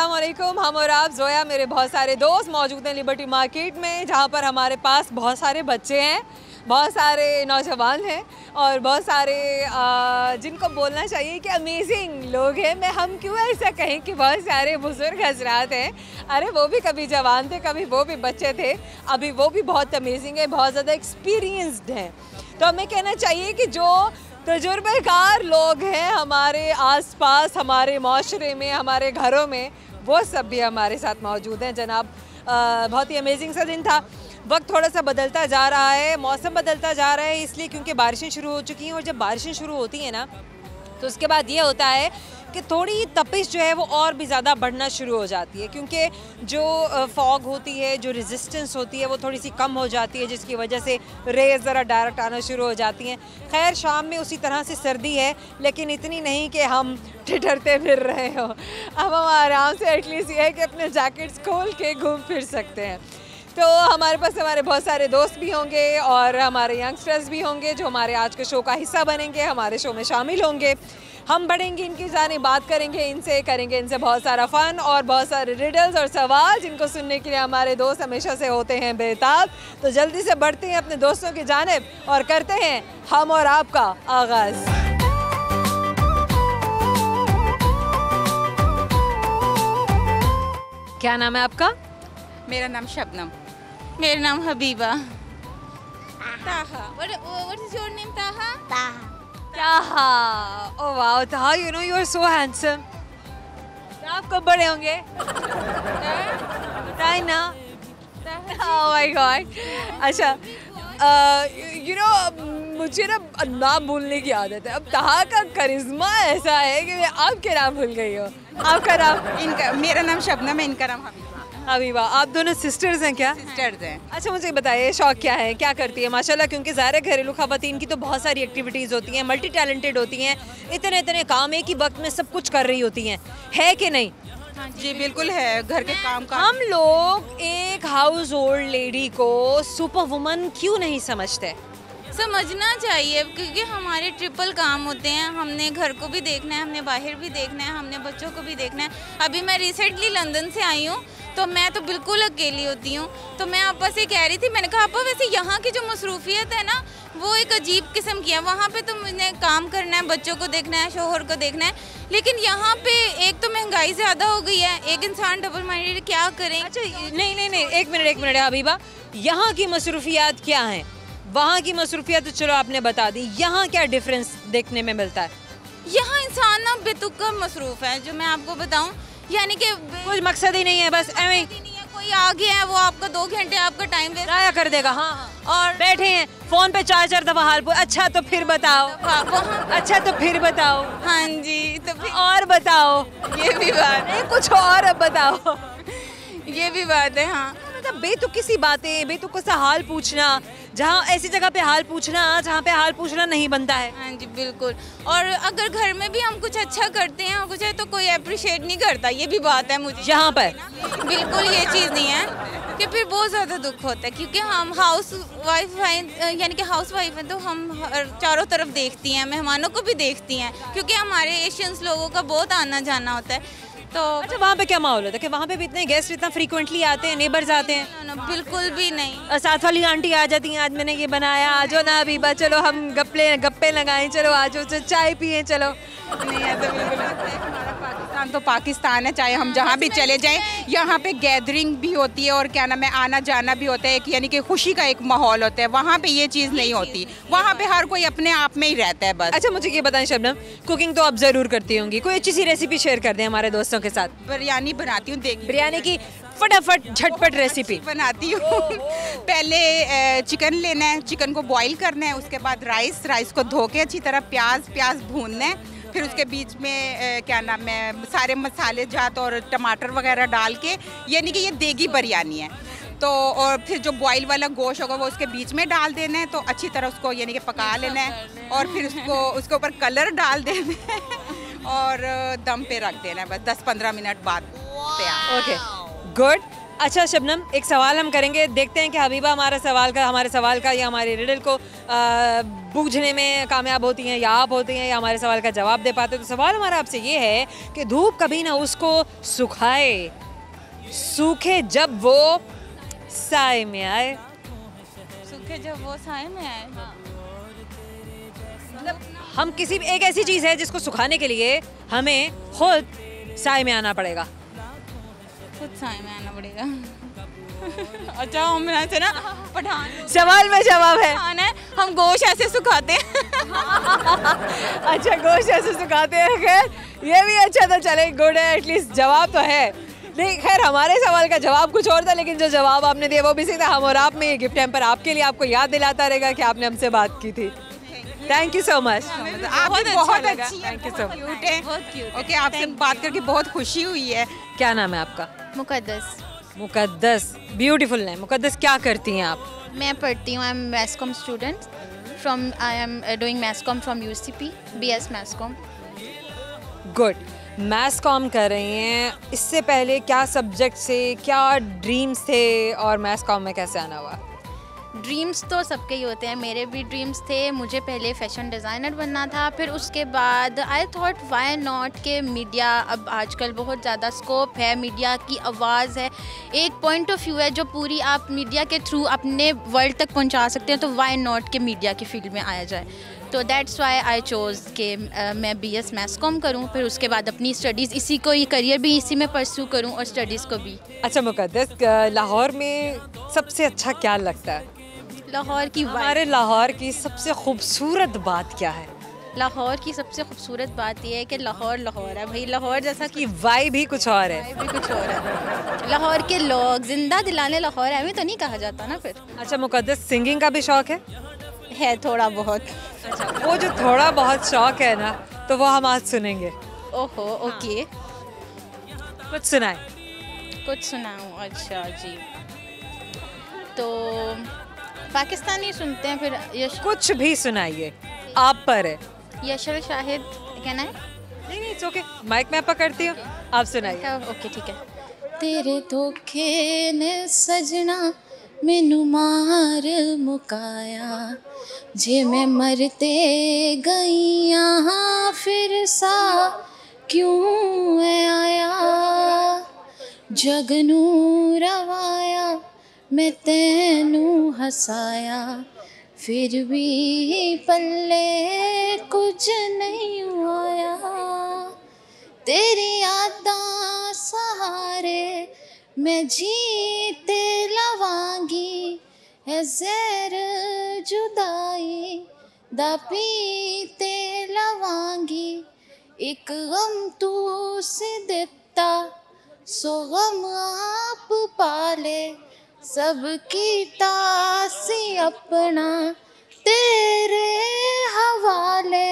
अस्सलाम वालेकुम। हम और आप जोया मेरे बहुत सारे दोस्त मौजूद हैं लिबर्टी मार्केट में, जहाँ पर हमारे पास बहुत सारे बच्चे हैं, बहुत सारे नौजवान हैं और बहुत सारे जिनको बोलना चाहिए कि अमेजिंग लोग हैं। मैं हम क्यों ऐसा कहें कि बहुत सारे बुजुर्ग हजरात हैं। अरे वो भी कभी जवान थे, कभी वो भी बच्चे थे, अभी वो भी बहुत अमेजिंग है, बहुत ज़्यादा एक्सपीरियंस्ड हैं। तो हमें कहना चाहिए कि जो तजुर्बेकार लोग हैं हमारे आसपास, हमारे माशरे में, हमारे घरों में, वो सब भी हमारे साथ मौजूद हैं जनाब। बहुत ही अमेजिंग सा दिन था। वक्त थोड़ा सा बदलता जा रहा है, मौसम बदलता जा रहा है, इसलिए क्योंकि बारिशें शुरू हो चुकी हैं और जब बारिशें शुरू होती हैं ना तो उसके बाद ये होता है कि थोड़ी तपिश जो है वो और भी ज़्यादा बढ़ना शुरू हो जाती है, क्योंकि जो फॉग होती है, जो रेजिस्टेंस होती है वो थोड़ी सी कम हो जाती है, जिसकी वजह से रेज़ ज़रा डायरेक्ट आना शुरू हो जाती हैं। खैर शाम में उसी तरह से सर्दी है, लेकिन इतनी नहीं कि हम ठिठुरते फिर रहे हो। अब हम आराम से एटलीस्ट ये है कि अपने जैकेट्स खोल के घूम फिर सकते हैं। तो हमारे पास हमारे बहुत सारे दोस्त भी होंगे और हमारे यंगस्टर्स भी होंगे जो हमारे आज के शो का हिस्सा बनेंगे, हमारे शो में शामिल होंगे। हम बढ़ेंगे इनकी जाने, बात करेंगे इनसे, करेंगे इनसे बहुत सारा फ़न और बहुत सारे रिडल्स और सवाल जिनको सुनने के लिए हमारे दोस्त हमेशा से होते हैं बेताब। तो जल्दी से बढ़ते हैं अपने दोस्तों की जानिब और करते हैं हम और आपका आगाज़। क्या नाम है आपका? मेरा नाम शबनम। मेरा नाम हबीबा। ताहा। What is your name, Taha? Taha. Oh wow Taha, you know you are so handsome. आप कब बड़े होंगे? बताए ना। Oh my god. अच्छा यू नो मुझे ना नाम भूलने की आदत है। अब ताहा का करिश्मा ऐसा है कि मैं आपके नाम भूल गई हूँ। आपका नाम? इनका मेरा नाम शबनम है, इनका नाम हबीबा। हबीबा। आप दोनों सिस्टर्स हैं क्या? सिस्टर्स हैं। अच्छा मुझे बताइए शौक क्या है, क्या करती है? माशाल्लाह, क्योंकि ज़ाहिर है घरेलू ख़वातीन की तो बहुत सारी एक्टिविटीज़ होती हैं, मल्टी टैलेंटेड होती हैं, इतने इतने काम एक ही वक्त में सब कुछ कर रही होती हैं, है कि नहीं? जी बिल्कुल है, घर के काम का। हम लोग एक हाउस होल्ड लेडी को सुपर वुमन क्यों नहीं समझते? समझना चाहिए, क्योंकि हमारे ट्रिपल काम होते हैं। हमने घर को भी देखना है, हमने बाहर भी देखना है, हमने बच्चों को भी देखना है। अभी मैं रिसेंटली लंदन से आई हूँ, तो मैं तो बिल्कुल अकेली होती हूँ। तो मैं आपा से कह रही थी, मैंने कहा आपा वैसे यहाँ की जो मसरूफियत है ना वो एक अजीब किस्म की है। वहाँ पे तो मुझे काम करना है, बच्चों को देखना है, शोहर को देखना है, लेकिन यहाँ पे एक तो महंगाई ज़्यादा हो गई है, एक इंसान डबल माइंडेड क्या करें। अच्छा नहीं, एक मिनट हबीबा, यहाँ की मसरूफियात क्या हैं? वहाँ की मसरूफियात तो चलो आपने बता दी, यहाँ क्या डिफरेंस देखने में मिलता है? यहाँ इंसान ना बेतुका मसरूफ है, जो मैं आपको बताऊँ, यानी कि कोई मकसद ही नहीं है, बस एवं कोई आ गया है वो आपका 2 घंटे आपका टाइम वेस्ट राया कर देगा। हाँ, और बैठे हैं फोन पे 4 दफा हाल पूछ, अच्छा तो फिर बताओ, अच्छा तो फिर बताओ, हाँ जी, तो फिर और बताओ, ये भी बात है, कुछ और अब बताओ, ये भी बात है। हाँ, मतलब बेतुकी सी बातें, बेतुका सा हाल पूछना, जहाँ ऐसी जगह पे हाल पूछना जहाँ पे हाल पूछना नहीं बनता है। हाँ जी बिल्कुल। और अगर घर में भी हम कुछ अच्छा करते हैं और कुछ है तो कोई अप्रिशिएट नहीं करता, ये भी बात है मुझे यहाँ पर। बिल्कुल ये चीज़ नहीं है कि फिर बहुत ज़्यादा दुख होता है, क्योंकि हम हाउस वाइफ यानी कि हाउस वाइफ हैं, तो हम चारों तरफ देखती हैं, मेहमानों को भी देखती हैं, क्योंकि हमारे एशियंस लोगों का बहुत आना जाना होता है। तो अच्छा वहाँ पे क्या माहौल होता है कि वहाँ पे भी इतने गेस्ट इतना फ्रीक्वेंटली आते हैं, नेबर्स आते हैं? बिल्कुल भी नहीं। साथ वाली आंटी आ जाती हैं, आज मैंने ये बनाया, आ जाओ ना अबीबा, चलो हम गप्पे लगाएं, चलो आ जाओ चाय पिए, चलो। नहीं ऐसा बिल्कुल नहीं। हमारा पाकिस्तान तो पाकिस्तान है, चाहे हम जहाँ भी चले जाएं, यहाँ पे गैदरिंग भी होती है और क्या नाम है, आना जाना भी होता है, यानी कि खुशी का एक माहौल होता है। वहाँ पे ये चीज़ नहीं होती, वहाँ पे हर कोई अपने आप में ही रहता है बस। अच्छा मुझे ये बताएं शबनम, कुकिंग तो आप ज़रूर करती होंगी, कोई अच्छी सी रेसिपी शेयर कर दें हमारे दोस्तों के साथ। बिरयानी बनाती हूँ, देख बिरयानी की फटाफट झटपट रेसिपी बनाती हूँ। पहले चिकन लेना है, चिकन को बॉईल करना है, उसके बाद राइस को धो के अच्छी तरह प्याज भूनना है, फिर उसके बीच में क्या नाम है, सारे मसाले जात और टमाटर वगैरह डाल के, यानी कि ये देगी बिरयानी है। तो और फिर जो बॉईल वाला गोश्त होगा वो उसके बीच में डाल देना है, तो अच्छी तरह उसको यानी कि पका लेना है और फिर उसके ऊपर कलर डाल देना है और दम पे रख देना है, बस 10-15 मिनट बाद तैयार। Okay good. अच्छा शबनम, एक सवाल हम करेंगे, देखते हैं कि हबीबा हमारे सवाल का या हमारे रिडल को बूझने में कामयाब होती हैं या आप होती हैं या हमारे सवाल का जवाब दे पाते हैं। तो सवाल हमारा आपसे ये है कि धूप कभी ना उसको सुखाए, सूखे जब वो साए में आए। सूखे जब वो साए में आए। मतलब हम किसी एक ऐसी चीज है जिसको सुखाने के लिए हमें खुद साए में आना पड़ेगा। खुद साए में आना पड़ेगा। अच्छा हम यहाँ से ना पठान सवाल में जवाब है। पठान है, हम गोश्त ऐसे सुखाते हैं। अच्छा गोश्त ऐसे सुखाते हैं। खैर ये भी अच्छा तो चले, गुड है, एटलीस्ट जवाब तो है। नहीं खैर हमारे सवाल का जवाब कुछ और था, लेकिन जो जवाब आपने दिया वो भी सही था। हम और आप में ये गिफ्ट हैम्पर आपके लिए आपको याद दिलाता रहेगा कि आपने हमसे बात की थी। Thank you so much. आप भी बहुत अच्छी हैं, thank you so much. Cute है। ओके, आपसे बात करके बहुत खुशी हुई है। क्या नाम है आपका? मुकद्दस। मुकद्दस, ब्यूटीफुल नेम। मुकद्दस क्या करती हैं आप? मैं पढ़ती हूँ, I am mass com student from, I am doing mass com from UCP, BS mass com. Good, maths com कर रही हैं। इससे पहले क्या सब्जेक्ट से, क्या ड्रीम्स थे और मैथ्स कॉम में कैसे आना हुआ? ड्रीम्स तो सबके ही होते हैं, मेरे भी ड्रीम्स थे। मुझे पहले फैशन डिज़ाइनर बनना था, फिर उसके बाद आई थॉट वाई नॉट के मीडिया, अब आजकल बहुत ज़्यादा स्कोप है, मीडिया की आवाज़ है, एक पॉइंट ऑफ व्यू है जो पूरी आप मीडिया के थ्रू अपने वर्ल्ड तक पहुंचा सकते हैं, तो वाई नॉट के मीडिया की फील्ड में आया जाए। तो दैट्स वाई आई चोज़ कि मैं बीएस मैथ्स कॉम करूँ, फिर उसके बाद अपनी स्टडीज़ इसी को, करियर भी इसी में परस्यू करूँ और स्टडीज़ को भी। अच्छा मुकद्दस, लाहौर में सबसे अच्छा क्या लगता है? लाहौर की हमारे लाहौर की सबसे खूबसूरत बात क्या है? लाहौर की सबसे खूबसूरत बात यह है कि लाहौर लाहौर है भाई, लाहौर जैसा कि वाइब भी कुछ और है। भी कुछ और है। लाहौर के लोग जिंदा दिलाने लाहौर है, हमें तो नहीं कहा जाता ना फिर। अच्छा मुकद्दस, सिंगिंग का भी शौक है थोड़ा बहुत। अच्छा, वो जो थोड़ा बहुत शौक है ना, तो वो हम आज सुनेंगे। ओहो, ओके। कुछ सुनाए। कुछ सुनाऊँ? अच्छा जी, तो पाकिस्तानी सुनते हैं, फिर कुछ भी सुनाइए, आप पर है। यशल शाहिद कहना है? नहीं इट्स ओके, माइक मैं पकड़ती हूँ, आप सुनाइए। ओके ठीक है। तेरे धोखे ने सजना मैनू मार मुकाया, जे मैं मरते गईया फिर सा क्यों आया, जगनू रवाया मैं तेनू हसाया, फिर भी पल्ले कुछ नहीं आया, तेरी यादां सहारे मैं जीते लवांगी, है ज़हर जुदाई दा पीते लवांगी, एक गम तू से दिता सो गम आप पाले, सबकी तासी अपना तेरे हवाले।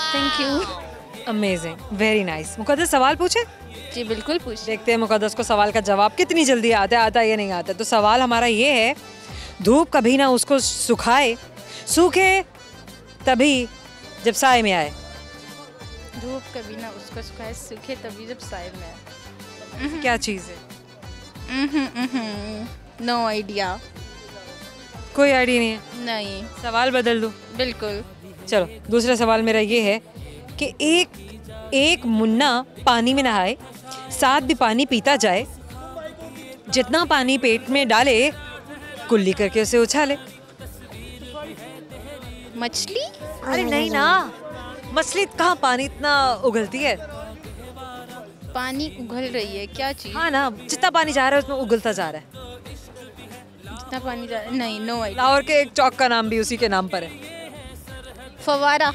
Thank you. Amazing, very nice. मुकद्दस सवाल पूछे? जी बिल्कुल पूछ। देखते हैं मुकद्दस को सवाल का जवाब कितनी जल्दी आता है या नहीं आता। तो सवाल हमारा ये है, धूप कभी ना उसको सुखाए, सूखे तभी जब साए में आए। धूप कभी ना उसको सुखाए, सूखे तभी जब साए में आए। क्या चीज़ है? No idea. कोई आइडिया नहीं है? नहीं। सवाल बदल दूं? बिल्कुल। चलो दूसरा सवाल मेरा ये है कि एक मुन्ना पानी में नहाए, साथ भी पानी पीता जाए, जितना पानी पेट में डाले कुल्ली करके उसे उछाले। मछली? अरे नहीं ना, मछली कहाँ पानी इतना उगलती है। पानी उगल रही है, क्या चीज? हाँ ना, जितना पानी जा रहा है उसमें उगलता जा रहा है। जितना पानी जा रहा है, नहीं, नो आइडिया। लाहौर के एक चौक का नाम भी उसी के नाम पर है। फवारा।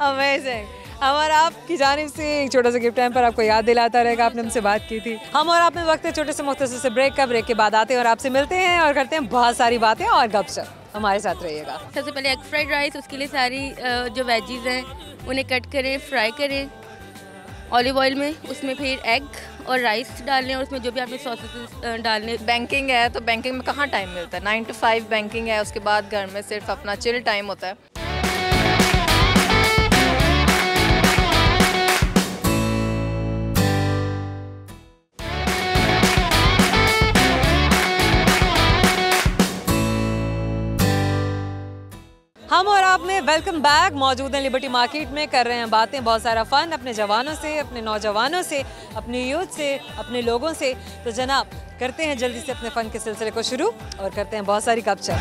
अमेजिंग। हमारा आपकी जानिब से एक छोटा सा गिफ्ट टाइम पर आपको याद दिलाता रहेगा, आपने हमसे बात की थी। हम और आप में वक्त है छोटे से मुख्तसर से ब्रेक का। ब्रेक के बाद आते हैं और आपसे मिलते हैं और करते हैं बहुत सारी बातें और गपशप। हमारे साथ रहिएगा। सबसे पहले एग फ्राइड राइस, उसके लिए सारी जो वेजीज हैं उन्हें कट करें, फ्राई करें ऑलिव ऑयल में, उसमें फिर एग और राइस डालने और उसमें जो भी आपने सॉसेस डालने। बैंकिंग है तो बैंकिंग में कहाँ टाइम मिलता है, 9 to 5 बैंकिंग है, उसके बाद घर में सिर्फ अपना चिल टाइम होता है। Welcome back. मौजूद हैं लिबर्टी मार्केट में, कर रहे हैं बातें, बहुत सारा फ़न अपने जवानों से, अपने नौजवानों से, अपनी यूथ से, अपने लोगों से। तो जनाब करते हैं जल्दी से अपने फ़न के सिलसिले को शुरू और करते हैं बहुत सारी गपशप।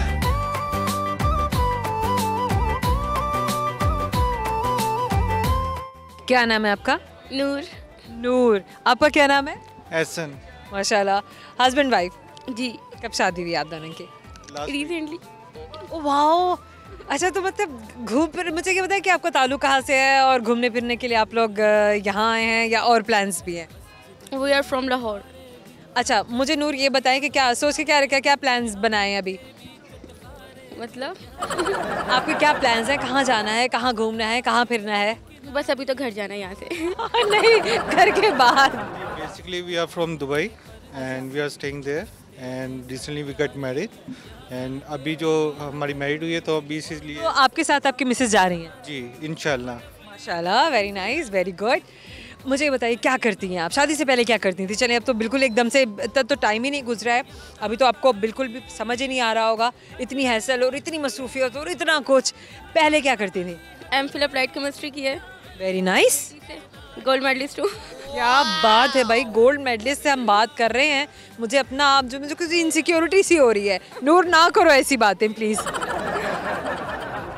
क्या नाम है आपका? नूर। नूर। आपका क्या नाम है? एहसन। माशाल्लाह। Husband wife? जी। कब शादी हुई आप दोनों की? रिसेंटली। Oh wow. अच्छा, तो मतलब घूम फिर, मुझे ये बताया कि आपका ताल्लुक कहाँ से है और घूमने फिरने के लिए आप लोग यहाँ आए हैं या और प्लान्स भी हैं? We are from Lahore. अच्छा, मुझे नूर ये बताएं कि क्या सोच के क्या रखा, क्या प्लान्स बनाए हैं अभी? मतलब आपके क्या प्लान्स हैं? कहाँ जाना है, कहाँ घूमना है, कहाँ फिरना है? बस अभी तो घर जाना है यहाँ से। नहीं, घर के बाहर। Basically, we are from Dubai and we are staying there. And recently we got married. And अभी जो हमारी मैरिड हुई है तो अभी इसलिए तो आपके साथ आपकी मिसेस जा रही हैं? जी इंशाल्लाह। माशाल्लाह, वेरी नाइस, वेरी गुड। मुझे बताइए क्या करती हैं आप? शादी से पहले क्या करती थी? चलिए, अब तो बिल्कुल एकदम से तब तो टाइम ही नहीं गुजरा है, अभी तो आपको बिल्कुल भी समझ ही नहीं आ रहा होगा, इतनी हैसल और इतनी मसरूफियत और इतना कुछ। पहले क्या करती थी? एमफिल अप्लाइड केमिस्ट्री की है। Very nice. गोल्ड मेडलिस्ट हूँ। क्या बात है भाई, गोल्ड मेडलिस्ट से हम बात कर रहे हैं। मुझे अपना आप जो मुझे कुछ इनसिक्योरिटी सी हो रही है। नूर, ना करो ऐसी बातें प्लीज़।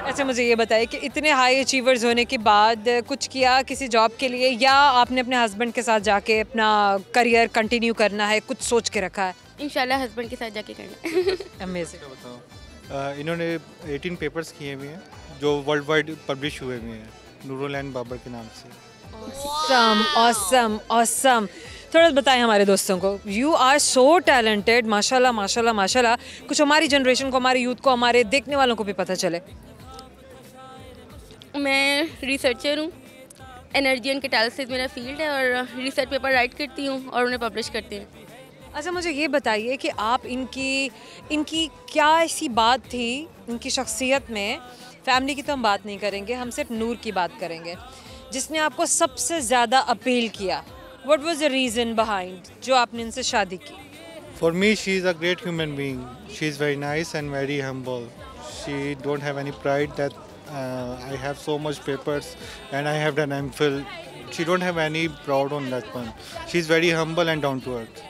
अच्छा, मुझे ये बताइए कि इतने हाई अचीवर्स होने के बाद कुछ किया किसी जॉब के लिए, या आपने अपने हस्बैंड के साथ जाके अपना करियर कंटिन्यू करना है, कुछ सोच के रखा है? इंशाल्लाह हस्बैंड के साथ जाके करना। अमेजिंग। बताओ, इन्होंने 18 पेपर्स किए हुए हैं जो वर्ल्ड वाइड पब्लिश हुए हुए हैं नूरुलैन बाबर के नाम से। Awesome, awesome, awesome. थोड़ा बताएं हमारे दोस्तों को। यू आर सो टैलेंटेड, माशाल्लाह माशाल्लाह माशाल्लाह। कुछ हमारी जनरेशन को, हमारे यूथ को, हमारे देखने वालों को भी पता चले। मैं रिसर्चर हूँ। एनर्जी एंड कैटालिसिस मेरा फील्ड है और रिसर्च पेपर राइट करती हूँ और उन्हें पब्लिश करती हूँ। अच्छा, मुझे ये बताइए कि आप इनकी क्या ऐसी बात थी इनकी शख्सियत में, फैमिली की तो हम बात नहीं करेंगे, हम सिर्फ नूर की बात करेंगे, जिसने आपको सबसे ज़्यादा अपील किया? What was the reason behind जो आपने इनसे शादी की? For me, she is a great human being. She is very nice and very humble. She don't have any pride that I have so much papers and I have done MPhil. She don't have any proud on that one. She is very humble and down to earth.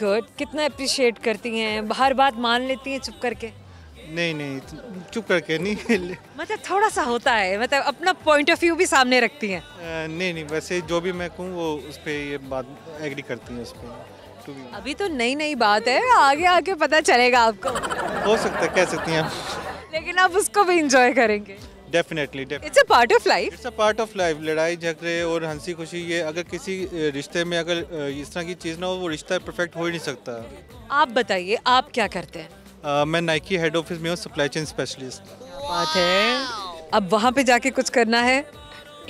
Good. कितना appreciate करती हैं, हर बात मान लेती हैं चुप करके? नहीं, चुप करके नहीं। मतलब थोड़ा सा होता है, मतलब अपना पॉइंट ऑफ व्यू भी सामने रखती हैं? नहीं, वैसे जो भी मैं कहूँ वो उस पर ये बात एग्री करती हैं उस पर। अभी तो नई बात है, आगे आगे पता चलेगा आपको। हो सकता है, कह सकती हैं आप। लेकिन आप उसको भी इंजॉय करेंगे? Definitely. It's a part of life. It's a part of life. लड़ाई झगड़े और हंसी खुशी, ये अगर किसी रिश्ते में अगर इस तरह की चीज़ ना हो, वो रिश्ता परफेक्ट हो ही नहीं सकता। आप बताइए, आप क्या करते हैं? मैं नाइकी हेड ऑफिस में हूँ, सप्लाई चेन स्पेशलिस्ट। बात है, अब वहाँ पे जाके कुछ करना है?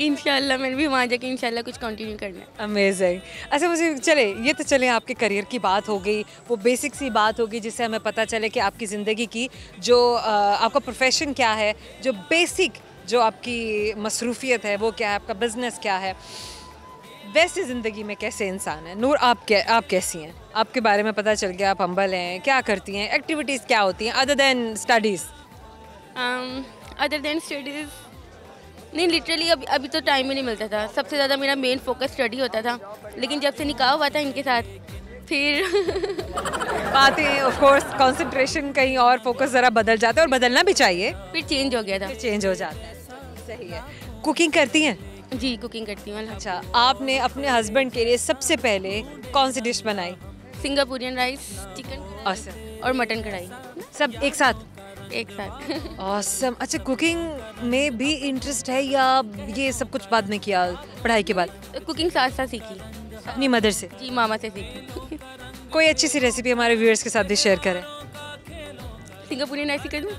इंशाल्लाह मैंने भी वहाँ जाके इंशाल्लाह कुछ कंटिन्यू करना है। अमेजिंग। अच्छा, मुझे चले आपके करियर की बात हो गई, वो बेसिक सी बात होगी जिससे हमें पता चले कि आपकी ज़िंदगी की जो आपका प्रोफेशन क्या है, जो बेसिक जो आपकी मसरूफियत है वो क्या है, आपका बिजनेस क्या है, वैसे ज़िंदगी में कैसे इंसान है। नूर, आप कैसी हैं? आपके बारे में पता चल गया, आप हम्बल हैं, क्या करती हैं, एक्टिविटीज़ क्या होती हैं other than studies? Other than studies नहीं, लिटरली अभी तो टाइम ही नहीं मिलता था। सबसे ज़्यादा मेरा मेन फोकस स्टडी होता था, लेकिन जब से निकाह हुआ था इनके साथ फिर बातें ऑफ कोर्स कंसंट्रेशन कहीं और, फोकस ज़रा बदल जाता है और बदलना भी चाहिए, फिर चेंज हो गया था। चेंज हो जाता है। सही है। कुकिंग करती हैं? जी, कुकिंग करती हूँ। अच्छा, आपने अपने हस्बैंड के लिए सबसे पहले कौन सी डिश बनाई? सिंगापुरियन राइस, चिकन और मटन कढ़ाई, सब एक साथ? एक साथ। ऑसम। अच्छा, कुकिंग में भी इंटरेस्ट है या ये सब कुछ बाद में किया पढ़ाई के बाद? कुकिंग साथ साथ सीखी अपनी मदर से? जी, मामा से सीखी। कोई अच्छी सी रेसिपी हमारे व्यूअर्स के साथ भी शेयर करें। सिंगापुरियन राइस कर दूँ?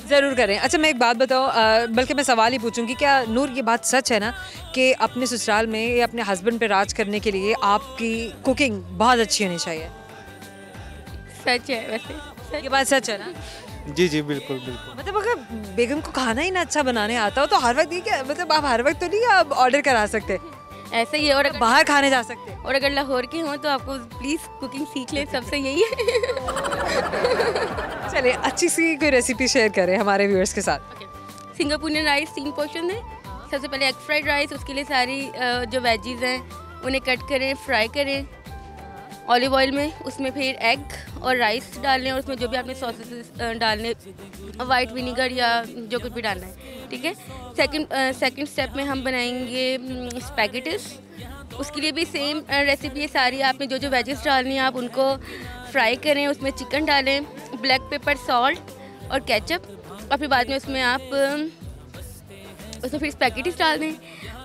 ज़रूर करें। अच्छा, मैं एक बात बताऊँ, बल्कि मैं सवाल ही पूछूंगी, क्या नूर ये बात सच है ना कि अपने ससुराल में या अपने हस्बैंड पे राज करने के लिए आपकी कुकिंग बहुत अच्छी होनी चाहिए? सच है वैसे। ये बात सच है ना? जी, बिल्कुल। मतलब अगर बेगम को खाना ही ना अच्छा बनाने आता हो तो हर वक्त ये क्या, मतलब आप हर वक्त तो नहीं आप ऑर्डर करा सकते? ऐसा ही है। और बाहर खाने जा सकते हैं? और अगर लाहौर के हों तो आपको प्लीज़ कुकिंग सीख ले, सबसे यही है। चलिए, अच्छी सी कोई रेसिपी शेयर करें हमारे व्यूअर्स के साथ। सिंगापुरियन राइस 3 पोर्शन है। सबसे पहले एग फ्राइड राइस, उसके लिए सारी जो वेजीज़ हैं उन्हें कट करें, फ्राई करें ऑलिव ऑयल में, उसमें फिर एग और राइस डालने और उसमें जो भी आपने सॉसेस डालने, वाइट विनीगर या जो कुछ भी डालना है, ठीक है। सेकंड स्टेप में हम बनाएंगे स्पैगेटिस। उसके लिए भी सेम रेसिपी है सारी। आपने जो जो वेजेस डालनी है आप उनको फ्राई करें, उसमें चिकन डालें, ब्लैक पेपर, सॉल्ट और केचप, और फिर बाद में उसमें आप उसमें फिर स्पैगेटिस डाल दें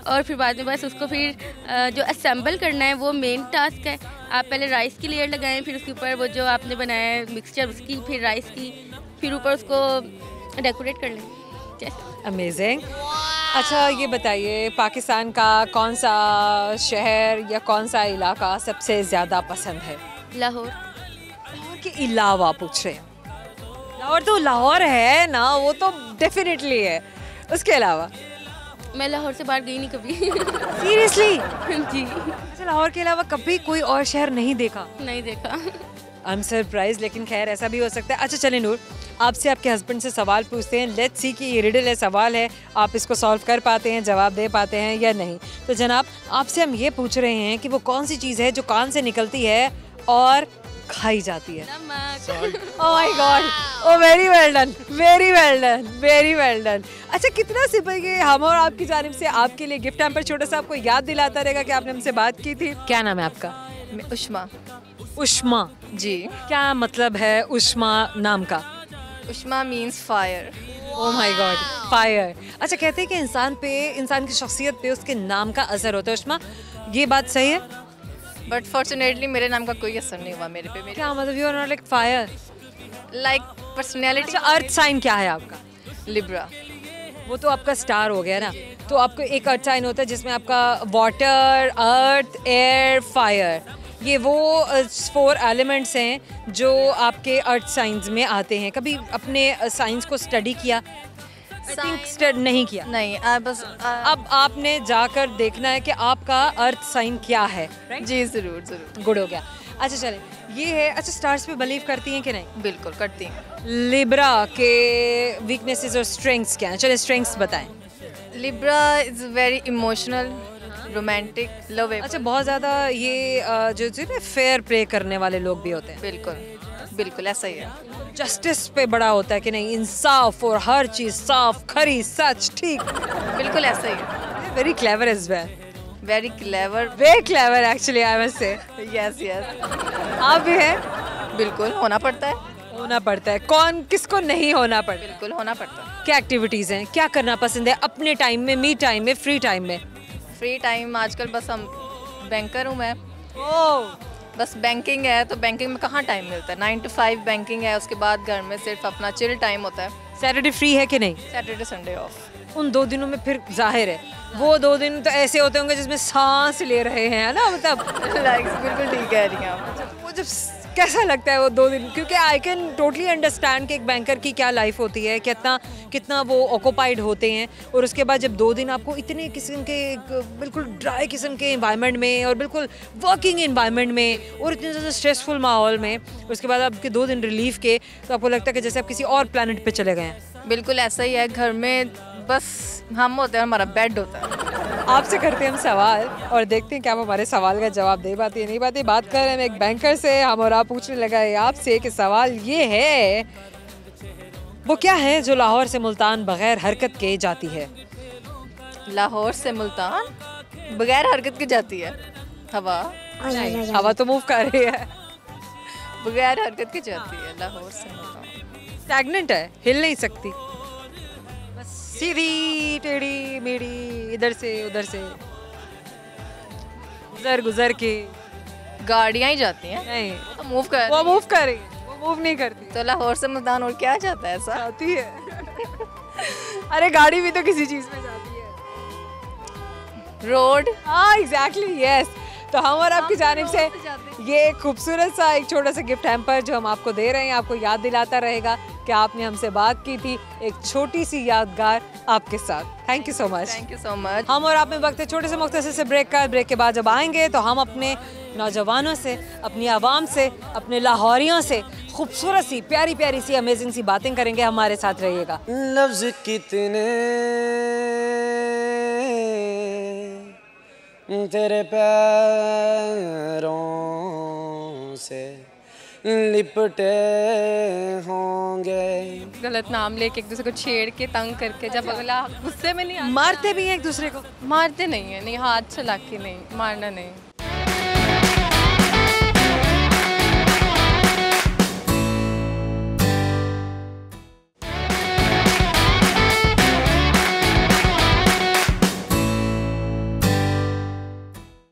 और फिर बाद में बस उसको फिर जो असेंबल करना है वो मेन टास्क है। आप पहले राइस की लेयर लगाएं, फिर उसके ऊपर वो जो आपने बनाया है मिक्सचर उसकी, फिर राइस की, फिर ऊपर उसको डेकोरेट कर लें। अमेजिंग। अच्छा ये बताइए, पाकिस्तान का कौन सा शहर या कौन सा इलाका सबसे ज़्यादा पसंद है? लाहौर। लाहौर के अलावा पूछ रहे हैं। लाहौर तो लाहौर है ना, वो तो डेफिनेटली है, उसके अलावा? मैं लाहौर से बाहर गई नहीं कभी। सीरियसली? जी अच्छा, लाहौर के अलावा कभी कोई और शहर नहीं देखा? नहीं देखा। आई एम सरप्राइज, लेकिन खैर ऐसा भी हो सकता है। अच्छा चलें नूर, आपसे आपके हस्बैंड से सवाल पूछते हैं। लेट्स सी कि ये रिडल है, सवाल है, आप इसको सॉल्व कर पाते हैं, जवाब दे पाते हैं या नहीं। तो जनाब आपसे हम ये पूछ रहे हैं कि वो कौन सी चीज़ है जो कान से निकलती है और खाई जाती है? ओह my God, oh very well done, very well done, very well done. अच्छा कितना सिंपल, ये हम और आपकी जानिब से आपके लिए गिफ्ट हैम्पर छोटा सा आपको याद दिलाता रहेगा कि आपने हमसे बात की थी। क्या नाम है आपका? उष्मा। उष्मा जी। क्या मतलब है उष्मा नाम का? उष्मा means fire. Oh my God, fire. अच्छा कहते हैं कि इंसान पे, इंसान की शख्सियत पे उसके नाम का असर होता है। उष्मा, ये बात सही है? बट फॉर्चुनेटली मेरे नाम का कोई असर नहीं हुआ मेरे पे। क्या मतलब you are not like fire? Like personality. अच्छा अर्थ साइन क्या है आपका? लिब्रा। वो तो आपका स्टार हो गया ना। तो आपको एक अर्थ साइन होता है जिसमें आपका वाटर, अर्थ, एयर, फायर, ये वो 4 एलिमेंट्स हैं जो आपके अर्थ साइंस में आते हैं। कभी अपने साइंस को स्टडी किया? नहीं किया। नहीं, बस अब आपने जाकर देखना है कि आपका अर्थ साइन क्या है। जी ज़रूर ज़रूर। गुड हो गया। अच्छा चलें, ये है। अच्छा स्टार्स पे बिलीव करती हैं कि नहीं? बिल्कुल करती हूँ। लिब्रा के वीकनेसेस और स्ट्रेंथ्स क्या हैं? चलिए स्ट्रेंथ्स बताएं। Libra is very emotional, romantic, lovable. अच्छा बहुत ज़्यादा ये जो ना फेयर प्ले करने वाले लोग भी होते हैं। बिल्कुल बिल्कुल ऐसा ही है। जस्टिस पे बड़ा होता है कि नहीं, इंसाफ और हर चीज़ साफ, खरी, सच, ठीक। बिल्कुल ऐसा ही है। Very clever as well. Very clever. Very clever actually, I must say. Yes yes. आप भी हैं? बिल्कुल होना पड़ता है। होना पड़ता है। कौन किसको नहीं होना पड़ता? बिल्कुल होना पड़ता है। क्या एक्टिविटीज़ हैं, क्या करना पसंद है अपने टाइम में, मी टाइम में, फ्री टाइम में? फ्री टाइम आजकल बस हम बैंकर हूँ मैं। ओह, बस बैंकिंग है तो बैंकिंग में कहाँ टाइम मिलता है। 9 to 5 बैंकिंग है, उसके बाद घर में सिर्फ अपना चिल टाइम होता है। सैटरडे फ्री है कि नहीं? Saturday Sunday off. उन 2 दिनों में फिर जाहिर है वो 2 दिन तो ऐसे होते होंगे जिसमें सांस ले रहे हैं, है ना? मतलब बिल्कुल ठीक कह रही हैं आप। वो जब कैसा लगता है वो 2 दिन? क्योंकि आई कैन टोटली अंडरस्टैंड कि एक बैंकर की क्या लाइफ होती है, कितना वो ऑक्यूपाइड होते हैं, और उसके बाद जब 2 दिन आपको इतने किस्म के बिल्कुल ड्राई किस्म के इन्वायरमेंट में और बिल्कुल वर्किंग इन्वायरमेंट में और इतने ज़्यादा स्ट्रेसफुल माहौल में, उसके बाद आपके 2 दिन रिलीफ के, तो आपको लगता है कि जैसे आप किसी और प्लैनेट पे चले गए हैं। बिल्कुल ऐसा ही है। घर में बस हम होते हैं, हमारा बेड होता है। आपसे करते हैं हम सवाल और देखते हैं कि आप हमारे सवाल का जवाब दे पाती है नहीं पाती। बात कर रहे हैं एक बैंकर से, हम और आप पूछने लगा है आपसे कि सवाल ये है, वो क्या है जो लाहौर से मुल्तान बगैर हरकत के जाती है? लाहौर से मुल्तान बगैर हरकत के जाती है? हवा। नहीं, हवा तो मूव कर रही है। बगैर हरकत के जाती है लाहौर से मुल्तान। स्टैग्नेंट है, हिल नहीं सकती, बस सीधी टेढ़ी मेढ़ी इधर से उधर से गुजर के। गाड़ियाँ ही जाती हैं। नहीं, तो मूव कर वो मूव कर रही है, वो मूव नहीं करती। तो लाहौर से मुल्तान और क्या जाता है ऐसा? जाती है। अरे गाड़ी भी तो किसी चीज में जाती है। रोड। हाँ एग्जैक्टली, यस। तो हम और आपकी जानिब से ये एक खूबसूरत सा एक छोटा सा गिफ्ट हैम्पर जो हम आपको दे रहे हैं, आपको याद दिलाता रहेगा कि आपने हमसे बात की थी, एक छोटी सी यादगार आपके साथ। Thank you so much. Thank you so much. हम और आप में वक्त है छोटे से मुख्तसर से ब्रेक का। ब्रेक के बाद जब आएंगे तो हम अपने नौजवानों से, अपनी आवाम से, अपने लाहौरियों से खूबसूरत सी प्यारी प्यारी सी अमेजिंग सी बातें करेंगे, हमारे साथ रहिएगा। लफ्ज कितने तेरे पैरों से लिपटे होंगे। गलत नाम लेके एक दूसरे को छेड़ के तंग करके, जब अगला गुस्से में नहीं आता। मारते भी हैं एक दूसरे को? मारते नहीं है, नहीं, हाथ चला के नहीं, मारना नहीं।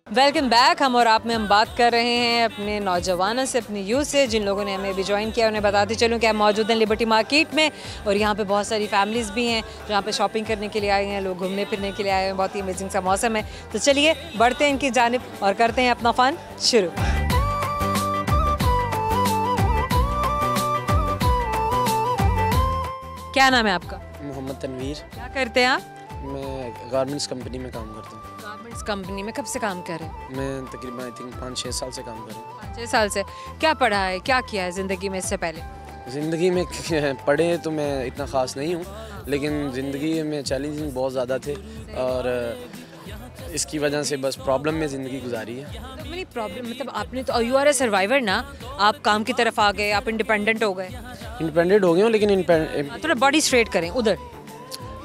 Welcome back. हम और आप में हम बात कर रहे हैं अपने नौजवानों से, अपनी यूथ से, जिन लोगों ने हमें भी ज्वाइन किया। उन्हें बताते चलूँ कि हम मौजूद हैं लिबर्टी मार्केट में, और यहाँ पे बहुत सारी फैमिलीज़ भी हैं जो यहाँ पे शॉपिंग करने के लिए आए हैं, लोग घूमने फिरने के लिए आए हैं। बहुत ही अमेजिंग सा मौसम है, तो चलिए बढ़ते हैं इनकी जानिब और करते हैं अपना फ़न शुरू। क्या नाम है आपका? मोहम्मद तनवीर। क्या करते हैं आप? मैं गारमेंट्स कंपनी में काम करता हूँ। गारमेंट्स कंपनी में कब से काम कर रहे हैं? मैं तकरीबन आई थिंक 5-6 साल से काम कर रहा हूँ। 5-6 साल से। क्या पढ़ा है, क्या किया है ज़िंदगी में इससे पहले? ज़िंदगी में पढ़े तो मैं इतना ख़ास नहीं हूँ, लेकिन ज़िंदगी में चैलेंजिंग बहुत ज़्यादा थे और इसकी वजह से बस प्रॉब्लम में ज़िंदगी गुजारी है। मेरी प्रॉब्लम मतलब आपने तो, यू आर ए सर्वाइवर ना, आप काम की तरफ आ गए, आप इंडिपेंडेंट हो गए। इंडिपेंडेंट हो गए हूँ, लेकिन थोड़ा बॉडी स्ट्रेट करें उधर।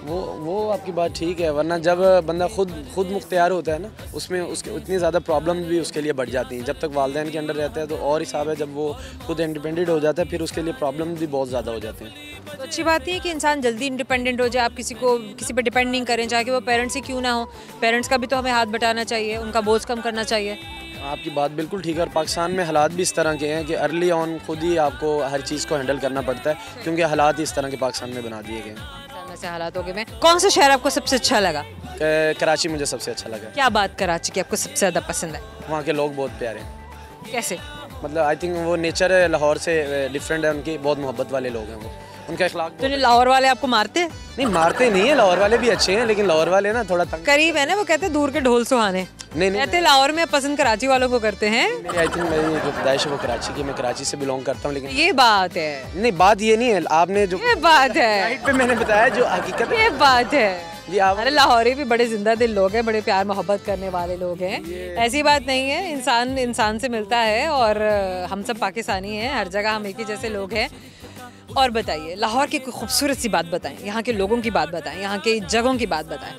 वो आपकी बात ठीक है, वरना जब बंदा खुद मुख्तियार होता है ना, उसमें उसके उतनी ज़्यादा प्रॉब्लम भी उसके लिए बढ़ जाती हैं। जब तक वालिदैन के अंडर रहता है तो और हिसाब है, जब वो खुद इंडिपेंडेंट हो जाता है फिर उसके लिए प्रॉब्लम भी बहुत ज़्यादा हो जाती हैं। तो अच्छी बात है कि इंसान जल्दी इंडिपेंडेंट हो जाए, आप किसी पे डिपेंड नहीं करें, चाहे कि वो पेरेंट्स ही क्यों ना हो। पेरेंट्स का भी तो हमें हाथ बटाना चाहिए, उनका बोझ कम करना चाहिए। आपकी बात बिल्कुल ठीक है, और पाकिस्तान में हालात भी इस तरह के हैं कि अर्ली ऑन खुद ही आपको हर चीज़ को हैंडल करना पड़ता है, क्योंकि हालात इस तरह के पाकिस्तान में बना दिए गए हैं। ऐसे हालात हो गए में कौन सा शहर आपको सबसे अच्छा लगा? कराची मुझे सबसे अच्छा लगा। क्या बात कराची की आपको सबसे ज़्यादा पसंद है? वहाँ के लोग बहुत प्यारे हैं। कैसे? मतलब आई थिंक वो नेचर है लाहौर से डिफरेंट है, उनकी बहुत मोहब्बत वाले लोग हैं वो, उनका अखलाक। तो लाहौर वाले आपको मारते? नहीं, मारते नहीं है, लाहौर वाले भी अच्छे हैं, लेकिन लाहौर वाले ना थोड़ा तंग करीब है ना, वो कहते हैं दूर के ढोल सुहाने। नहीं कहते लाहौर में पसंद कराची वालों को करते हैं। आई थिंक मेरी जो पैदाइश है वो कराची की, मैं कराची से बिलोंग करता हूँ। लेकिन ये बात है। नहीं, बात ये नहीं है, आपने जो ये बात है, राइट पे मैंने बताया जो हकीकत ये बात है। जी आप अरे लाहौरी भी बड़े जिंदा दिल लोग हैं, बड़े प्यार मोहब्बत करने वाले लोग हैं। ऐसी बात नहीं है, इंसान इंसान से मिलता है, और हम सब पाकिस्तानी हैं, हर जगह हम एक ही जैसे लोग हैं। और बताइए, लाहौर की कोई खूबसूरत सी बात बताएं, यहाँ के लोगों की बात बताएं, यहाँ के जगहों की बात बताएं।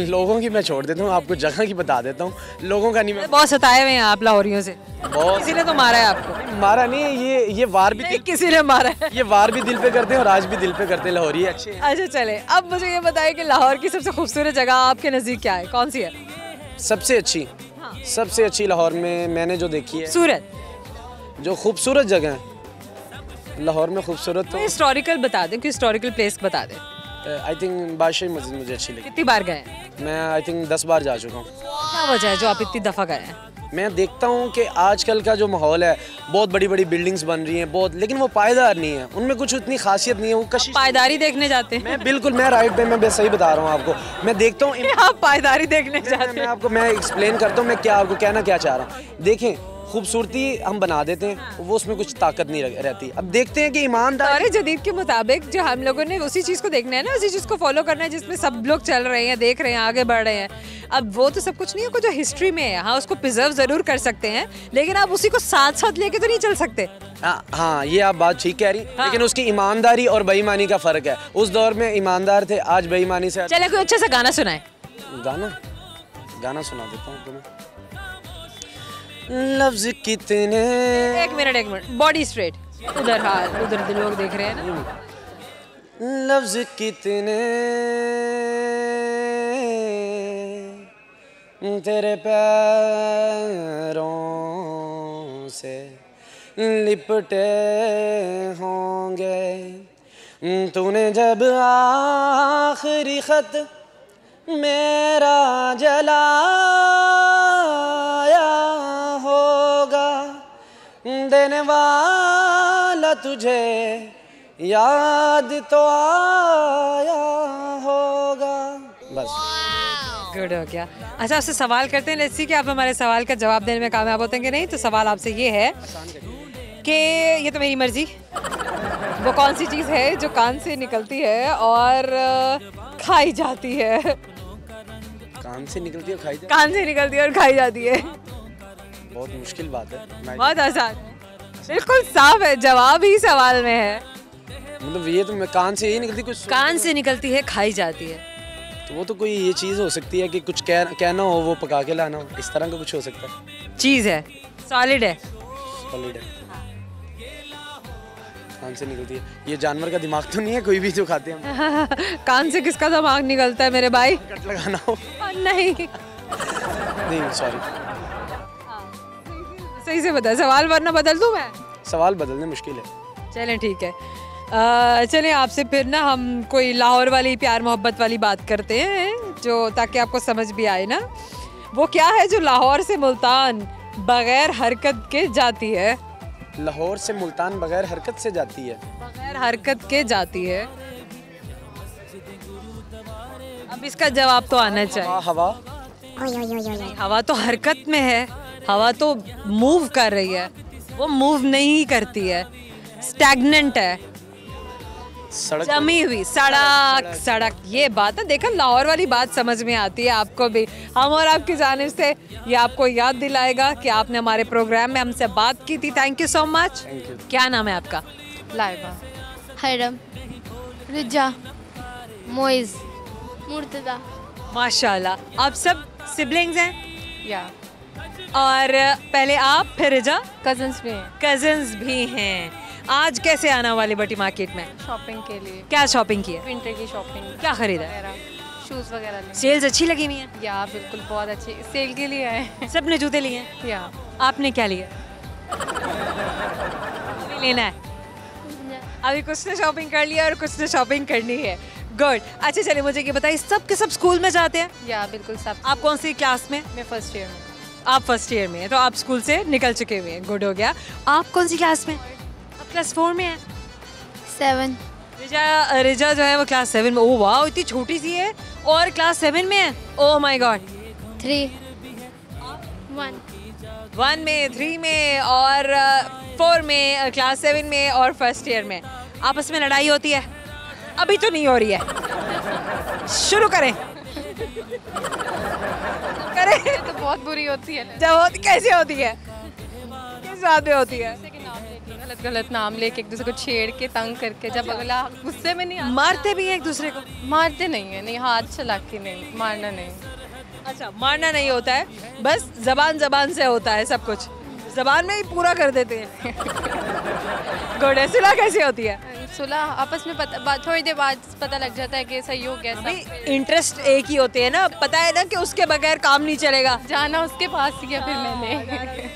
लोगों की मैं छोड़ देता हूँ, आपको जगह की बता देता हूँ। लोगों का नहीं, मैं बहुत सताए हुए हैं आप लाहौरियों से। बहुत। किसी ने तो मारा है आपको? मारा नहीं है, ये वार भी नहीं, किसी ने मारा है। ये वार भी दिल पे करते हैं और आज भी दिल पे करते हैं। लाहौरी अच्छे हैं। अच्छा चले, अब मुझे ये बताइए कि लाहौर की सबसे खूबसूरत जगह आपके नज़दीक क्या है, कौन सी है? सबसे अच्छी सबसे अच्छी लाहौर में मैंने जो देखी है, सूरत जो खूबसूरत जगह है लाहौर में, खूबसूरत तो हिस्टोरिकल बता दें, कि हिस्टोरिकल प्लेस बता दें। आई थिंक बादशाही मस्जिद मुझे अच्छी लगी। कितनी बार गए हैं? मैं आई थिंक 10 बार जा चुका हूँ। क्या वजह है जो आप इतनी दफ़ा गए हैं? मैं देखता हूँ कि आजकल का जो माहौल है, बहुत बड़ी बड़ी बिल्डिंग्स बन रही हैं बहुत, लेकिन वो पायदार नहीं है, उनमें कुछ उतनी खासियत नहीं है। वो कशिश पायदारी देखने जाते हैं? मैं बिल्कुल, मैं राइट पे, मैं सही बता रहा हूँ आपको। मैं देखता हूँ, आप पायदारी देखने जाते हैं? मैं एक्सप्लेन करता हूँ मैं क्या आपको कहना क्या चाह रहा हूँ। देखें, खूबसूरती हम बना देते हैं, वो उसमें कुछ ताकत नहीं रहती। अब देखते हैं कि ईमानदार और जदीद के मुताबिक जो हम लोगों ने उसी चीज़ को देखना है ना, उसी चीज़ को फॉलो करना है जिसमें सब लोग चल रहे हैं, देख रहे हैं, आगे बढ़ रहे हैं। अब वो तो सब कुछ नहीं है, कुछ जो हिस्ट्री में है, हाँ उसको प्रिजर्व ज़रूर कर सकते हैं, लेकिन आप उसी को साथ साथ लेके तो नहीं चल सकते। हाँ, ये आप बात ठीक कह रही, लेकिन उसकी ईमानदारी और बेईमानी का फ़र्क है। उस दौर में ईमानदार थे, आज बेईमानी से। चले कोई अच्छा सा गाना सुनाए। गाना सुना देता हूँ तुम्हें। लफ्ज कितने, एक मिनट, बॉडी स्ट्रेट, उधर हाथ, उधर लोग देख रहे हैं ना। लफ्ज कितने तेरे पैरों से लिपटे होंगे, तूने जब आखिरी खत मेरा जलाया होगा, देने वाला तुझे याद तो आया होगा। बस गुड हो गया। अच्छा, आपसे सवाल करते हैं, लेट्स सी कि आप हमारे सवाल का जवाब देने में कामयाब होते हैं कि नहीं। तो सवाल आपसे ये है कि ये तो मेरी मर्जी, वो कौन सी चीज़ है जो कान से निकलती है और खाई जाती है? कान से निकलती है खाई जाती कान से निकलती है और खाई जाती है। है। बहुत मुश्किल बात है। बहुत आसान, बिल्कुल साफ है, जवाब ही सवाल में है। मतलब ये तो मैं कान से ही निकलती कुछ, कान से निकलती है, खाई जाती है। तो वो तो कोई ये चीज़ हो सकती है कि कुछ कहना हो, वो पका के लाना हो, इस तरह का कुछ हो सकता है। चीज़ है, सॉलिड है। सॉलिड है, कान से निकलती है। ये जानवर का दिमाग तो नहीं है कोई भी जो खाते हैं हम? कान से किसका दिमाग निकलता है मेरे भाई? कट लगाना हो। नहीं, नहीं सॉरी, सही से बता सवाल, वरना बदल दूं मैं। सवाल बदलने मुश्किल है। चलें ठीक है, चलें आपसे फिर ना हम कोई लाहौर वाली प्यार मोहब्बत वाली बात करते हैं, जो ताकि आपको समझ भी आए ना। वो क्या है जो लाहौर से मुल्तान बगैर हरकत के जाती है? लाहौर से मुल्तान बगैर हरकत से जाती है। बगैर हरकत के जाती है। अब इसका जवाब तो आना चाहिए। हवा। हवा तो हरकत में है, हवा तो मूव कर रही है, वो मूव नहीं करती है, स्टैग्नेंट है, सड़क, जमी हुई। सड़क, सड़क, ये बात है। देखा, लाहौर वाली बात समझ में आती है आपको भी। हम और आपकी जानिब से ये आपको याद दिलाएगा कि आपने हमारे प्रोग्राम में हमसे बात की थी। Thank you so much. क्या नाम है आपका? लाइबा, हरम, रिजा, मोइज, मुर्तदा। माशाल्लाह, आप सब सिबलिंग्स हैं? या और पहले आप, फिर रिजा? कजन्स भी हैं कजिन्स भी हैं। आज कैसे आना वाली बटी मार्केट में? शॉपिंग के लिए, क्या शॉपिंग की है? विंटर की शॉपिंग क्या खरीदा? वगैरह, शूज़ वगैरह लिए। सेल्स अच्छी लगी हुई हैं? या बिल्कुल बहुत अच्छी, सेल के लिए आए हैं। सबने जूते लिए हैं? या आपने क्या लिया? अभी लेना है? अभी कुछ ने शॉपिंग कर लिया और कुछ ने शॉपिंग करनी है। गुड। अच्छा चलिए मुझे ये बताइए, सब के सब स्कूल में जाते हैं? या बिल्कुल सब। आप कौन सी क्लास में? मैं फर्स्ट ईयर में। आप फर्स्ट ईयर में हैं, तो आप स्कूल से निकल चुके हुए हैं। गुड हो गया। आप कौन सी क्लास में? आप क्लास 4 में हैं। 7। रिजा जो है वो क्लास 7 में। ओह वाह, इतनी छोटी सी है और क्लास 7 में है। ओह माय गॉड। 3, 1। 1 में, 3 में और 4 में, क्लास 7 में और फर्स्ट ईयर में। आपस में लड़ाई होती है? अभी तो नहीं हो रही है। शुरू करें। करें तो बहुत बुरी होती है, जब होती, कैसे होती है? किस बात में होती है? गलत गलत नाम लेके एक दूसरे को छेड़ के तंग करके, जब अगला गुस्से में नहीं आता। मारते भी हैं एक दूसरे को? मारते नहीं है, नहीं, हाथ चला के नहीं, मारना नहीं। अच्छा, मारना नहीं होता है, बस जबान जबान से होता है सब कुछ, जबान में ही पूरा कर देते हैं। गुड है। सुलह कैसी होती है? सुलह आपस में थोड़ी देर बाद पता लग जाता है कि सही हो गया सब। इंटरेस्ट एक ही होते हैं ना, पता है ना कि उसके बगैर काम नहीं चलेगा। जाना उसके पास किया फिर मैंने।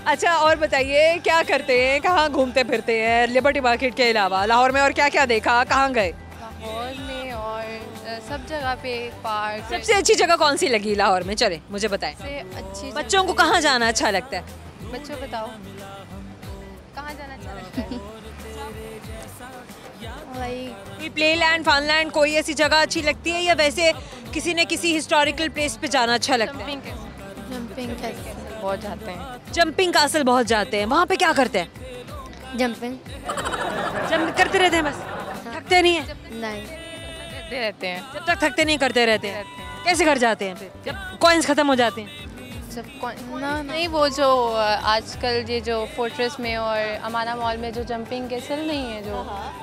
अच्छा और बताइए, क्या करते हैं, कहाँ घूमते फिरते हैं लिबर्टी मार्केट के अलावा? लाहौर में और क्या क्या देखा, कहाँ गए? लाहौर में और सब जगह पे पार्क। सबसे अच्छी जगह कौन सी लगी लाहौर में? चले मुझे बताएं। सबसे अच्छी बच्चों को कहाँ जाना अच्छा लगता है? बच्चों बताओ कहाँ जाना अच्छा लगता है? कोई प्लेलैंड, फनलैंड, कोई ऐसी जगह अच्छी लगती है, या वैसे किसी न किसी हिस्टोरिकल प्लेस पे जाना अच्छा लगता है? जंपिंग बहुत जाते हैं। जंपिंग कासल बहुत जाते हैं। वहाँ पे क्या करते हैं? जंपिंग जंप करते रहते हैं बस, थकते नहीं है? नहीं, करते रहते हैं। जब तक थकते नहीं करते रहते हैं। कैसे घर जाते हैं फिर जब कॉइन्स खत्म हो जाते हैं? जब नहीं, वो जो आजकल ये जो फोर्ट्रेस में और अमाना मॉल में जो जंपिंग कैसल नहीं है, जो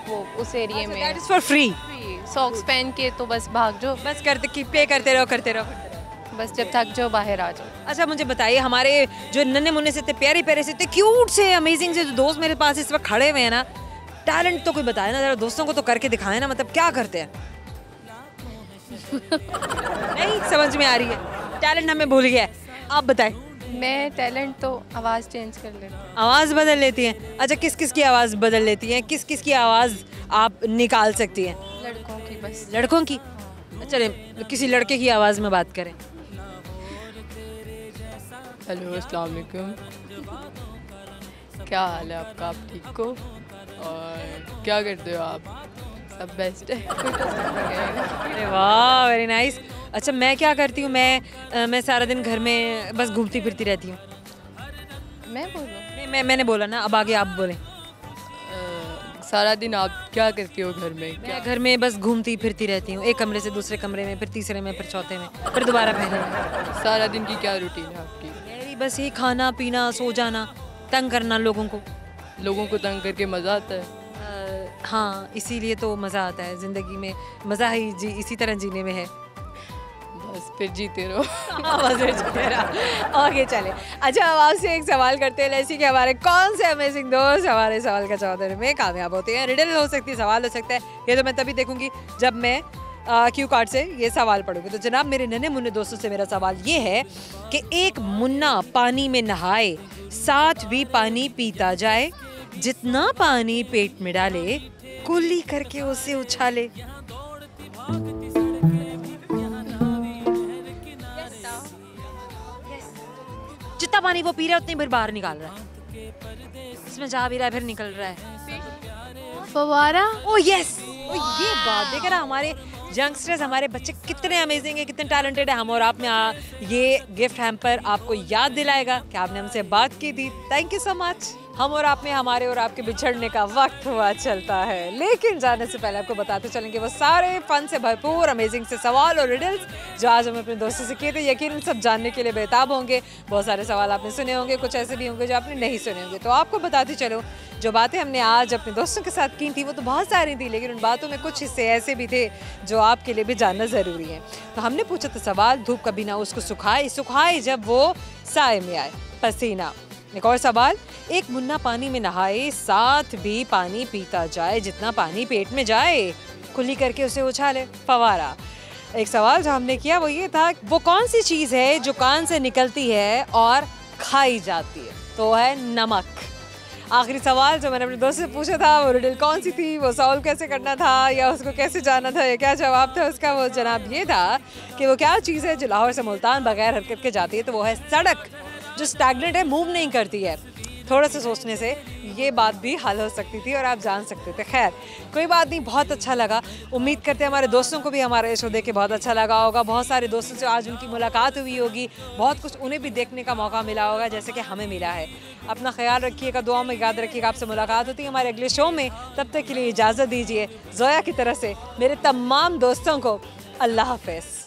वो उस एरिया में that is for free. Socks पहन के तो बस भाग जाओ, बस करते पे करते रहो, करते रहो। बस जब थक जाओ बाहर आ जाओ। अच्छा मुझे बताइए, हमारे जो नन्हे मुन्ने से थे, प्यारे प्यारे से थे, क्यूट से, अमेजिंग से जो दोस्त मेरे पास इस वक्त खड़े हुए हैं ना, टैलेंट तो कोई बताए ना जरा, दोस्तों को तो करके दिखाए ना, मतलब क्या करते हैं? नहीं समझ में आ रही है, टैलेंट हमें भूल गया है। आप बताएं। मैं टैलेंट तो आवाज़ चेंज कर लेती हूँ। आवाज़ बदल लेती हैं? अच्छा, किस किस की आवाज़ बदल लेती हैं? किस किस की आवाज़ आप निकाल सकती हैं? लड़कों की बस। लड़कों की? चले किसी लड़के की आवाज़ में बात करें। हेलो, अस्सलाम वालेकुम, क्या हाल है आपका? आप ठीक हो? और क्या करते हो आप? सब बेस्ट है। अरे वाह, वेरी नाइस। अच्छा मैं क्या करती हूँ, मैं सारा दिन घर में बस घूमती फिरती रहती हूँ। मैं बोलूँ? मैंने बोला ना, अब आगे आप बोलें। सारा दिन आप क्या करती हो घर में? मैं घर में बस घूमती फिरती रहती हूँ, एक कमरे से दूसरे कमरे में, फिर तीसरे में, फिर चौथे में, फिर दोबारा पहले में। सारा दिन की क्या रूटीन है आपकी? मेरी बस ये खाना पीना सो जाना, तंग करना लोगों को। लोगों को तंग करके मज़ा आता है? हाँ, इसीलिए तो मज़ा आता है ज़िंदगी में, मज़ा ही जी इसी तरह जीने में है। बस फिर जीते रहो। ओके चले। अच्छा, अब आपसे एक सवाल करते हैं जैसे कि हमारे कौन से अमेजिंग दोस्त हमारे सवाल का जवाब देने में कामयाब होते हैं। रिडल हो सकती है, सवाल हो सकता है, ये तो मैं तभी देखूंगी जब मैं क्यू कार्ड से ये सवाल पढ़ूंगी। तो जनाब मेरे नन्हे मुन्ने दोस्तों से मेरा सवाल ये है कि एक मुन्ना पानी में नहाए, साथ भी पानी पीता जाए, जितना पानी पेट में डाले कुल्ली करके उसे उछाले। जितना पानी वो पी रहा है उतनी बार बाहर निकाल रहा है, इसमें जा भी रहा है फिर निकल रहा है। फवारा। ओ यस, ये बात देख रहा, हमारे यंगस्टर्स, हमारे बच्चे कितने अमेजिंग है, कितने टैलेंटेड है। हम और आप में ये गिफ्ट हैम्पर आपको याद दिलाएगा कि आपने हमसे बात की थी। Thank you so much. हम और आप में हमारे और आपके बिछड़ने का वक्त हुआ चलता है, लेकिन जाने से पहले आपको बताते चलेंगे वो सारे फन से भरपूर अमेजिंग से सवाल और रिडल्स जो आज हम अपने दोस्तों से किए थे, यकीनन सब जानने के लिए बेताब होंगे। बहुत सारे सवाल आपने सुने होंगे, कुछ ऐसे भी होंगे जो आपने नहीं सुने होंगे। तो आपको बताते चलो, जो बातें हमने आज अपने दोस्तों के साथ की थी वो तो बहुत सारी थी, लेकिन उन बातों में कुछ हिस्से ऐसे भी थे जो आपके लिए भी जानना ज़रूरी है। तो हमने पूछा था सवाल, धूप कभी ना उसको सुखाए जब वो साए में आए पसीना। एक और सवाल, एक मुन्ना पानी में नहाए, साथ भी पानी पीता जाए, जितना पानी पेट में जाए कुल्ली करके उसे उछाले। फवारा। एक सवाल जो हमने किया वो ये था, वो कौन सी चीज़ है जो कान से निकलती है और खाई जाती है? तो है नमक। आखिरी सवाल जो मैंने अपने दोस्त से पूछा था, वो रिडल कौन सी थी, वो सॉल्व कैसे करना था या उसको कैसे जाना था या क्या जवाब था उसका, वो जनाब ये था कि वो क्या चीज़ है जो लाहौर से मुल्तान बगैर हरकत के जाती है। तो वो है सड़क, जो स्टैग्नेंट है, मूव नहीं करती है। थोड़ा सा सोचने से ये बात भी हल हो सकती थी और आप जान सकते थे। खैर कोई बात नहीं, बहुत अच्छा लगा। उम्मीद करते हैं हमारे दोस्तों को भी हमारा शो देख के बहुत अच्छा लगा होगा। बहुत सारे दोस्तों से आज उनकी मुलाकात हुई होगी, बहुत कुछ उन्हें भी देखने का मौका मिला होगा जैसे कि हमें मिला है। अपना ख्याल रखिएगा, दुआ में याद रखिएगा। आपसे मुलाकात होती है हमारे अगले शो में, तब तक के लिए इजाज़त दीजिए। जोया की तरफ से मेरे तमाम दोस्तों को अल्लाह हाफ़िज़।